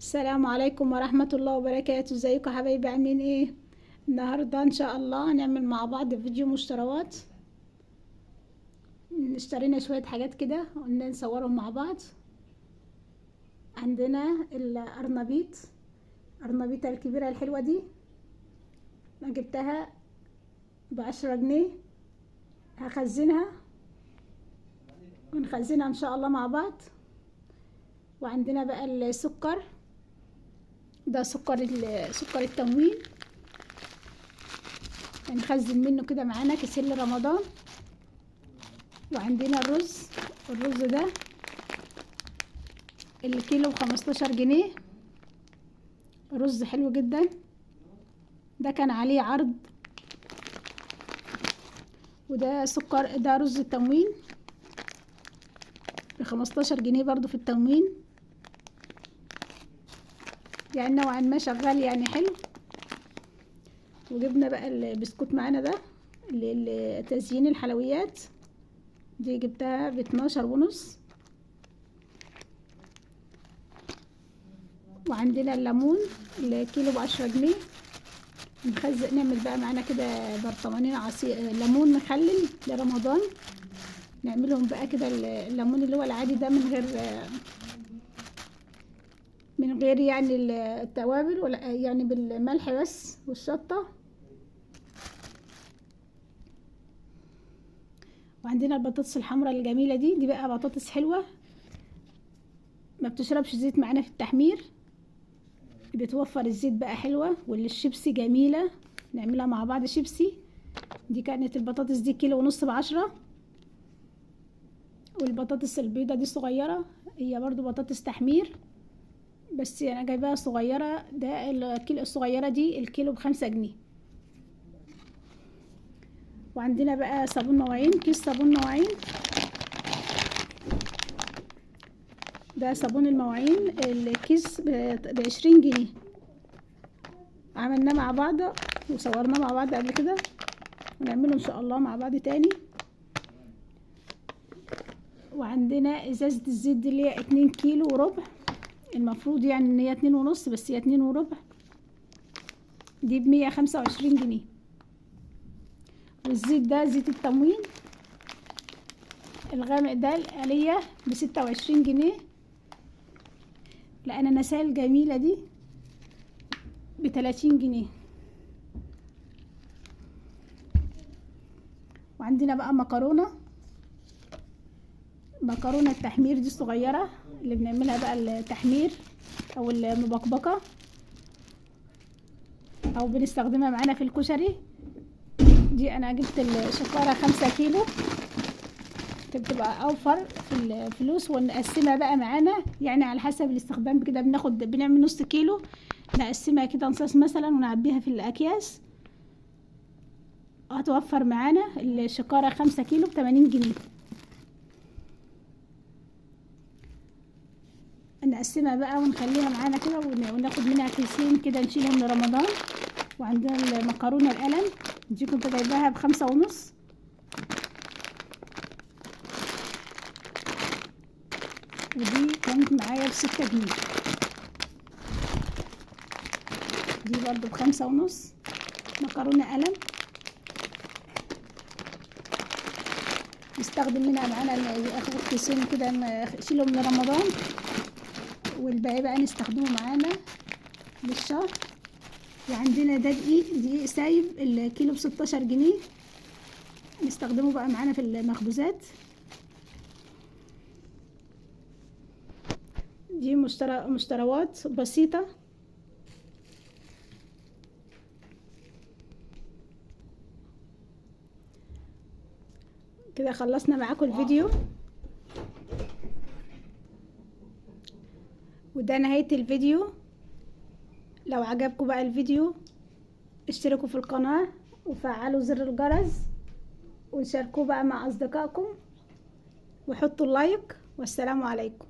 السلام عليكم ورحمة الله وبركاته. ازيكم يا حبايبي؟ عاملين ايه؟ النهاردة ان شاء الله هنعمل مع بعض فيديو مشتريات. اشترينا شوية حاجات كده قلنا نصورهم مع بعض. عندنا الأرنبيطة الكبيرة الحلوة دي، انا جبتها ب10 جنيه. هخزنها ونخزنها ان شاء الله مع بعض. وعندنا بقى السكر، ده سكر التموين، هنخزن منه كده معانا كيسين لرمضان. وعندنا الرز ده الكيلو ب15 جنيه، رز حلو جدا، ده كان عليه عرض. وده ده رز التموين ب15 جنيه برضو في التموين، يعني نوعا ما شغال يعني حلو. وجبنا بقى البسكوت معانا ده تزيين الحلويات، دي جبتها ب12.5. وعندنا الليمون الكيلو ب10 جنيه، نخزق نعمل بقى معانا كده برطمانين عصير ليمون مخلل لرمضان، نعملهم بقى كده الليمون اللي هو العادي ده من غير يعني التوابل، ولا يعني بالملح بس والشطة. وعندنا البطاطس الحمراء الجميلة دي بقى بطاطس حلوة، ما بتشربش زيت معانا في التحمير، بتوفر الزيت بقى حلوة. والشيبسي جميلة، نعملها مع بعض شيبسي. دي كانت البطاطس دي كيلو ونص ب10. والبطاطس البيضة دي صغيرة، هي برضو بطاطس تحمير بس انا جايباها صغيرة، ده الكيلو الصغيرة دي الكيلو ب5 جنيه. وعندنا بقى صابون مواعين، كيس صابون مواعين، ده صابون المواعين الكيس ب20 جنيه. عملناه مع بعض وصورناه مع بعض قبل كده، ونعمله ان شاء الله مع بعض تاني. وعندنا ازازة الزيت دي اللي هي 2 كيلو وربع، المفروض يعني ان هي 2.5 بس هي 2 وربع، دي ب125 جنيه. والزيت ده زيت التموين الغامق ده الآلية ب26 جنيه. الأناناسية الجميلة دي ب30 جنيه. وعندنا بقى مكرونة التحمير دي الصغيرة اللي بنعملها بقى التحمير أو المبكبكة، أو بنستخدمها معانا في الكشري. دي أنا جبت الشكارة 5 كيلو، بتبقى أوفر في الفلوس. ونقسمها بقى معانا يعني على حسب الاستخدام كده، بنعمل نص كيلو، نقسمها كده نصاص مثلا ونعبيها في الأكياس، هتوفر معانا الشكارة 5 كيلو ب80 جنيه. نقسمها بقى ونخليها معانا كده وناخد منها كيسين كده نشيلهم لرمضان. وعندنا المكرونة القلم دي كنت جايباها ب5.5، ودي كانت معايا ب6 جنيه، دي برضو ب5.5. مكرونة قلم نستخدم منها معانا اخد كيسين كده نشيلهم لرمضان، والباقي بقى نستخدمه معانا للشهر. وعندنا ده دقيق سايب الكيلو ب16 جنيه، نستخدمه بقى معانا في المخبوزات. دي مشتريات بسيطة. كده خلصنا معاكم الفيديو، وده نهاية الفيديو. لو عجبكم بقى الفيديو اشتركوا في القناة وفعلوا زر الجرس، وشاركوه بقى مع أصدقائكم، وحطوا اللايك. والسلام عليكم.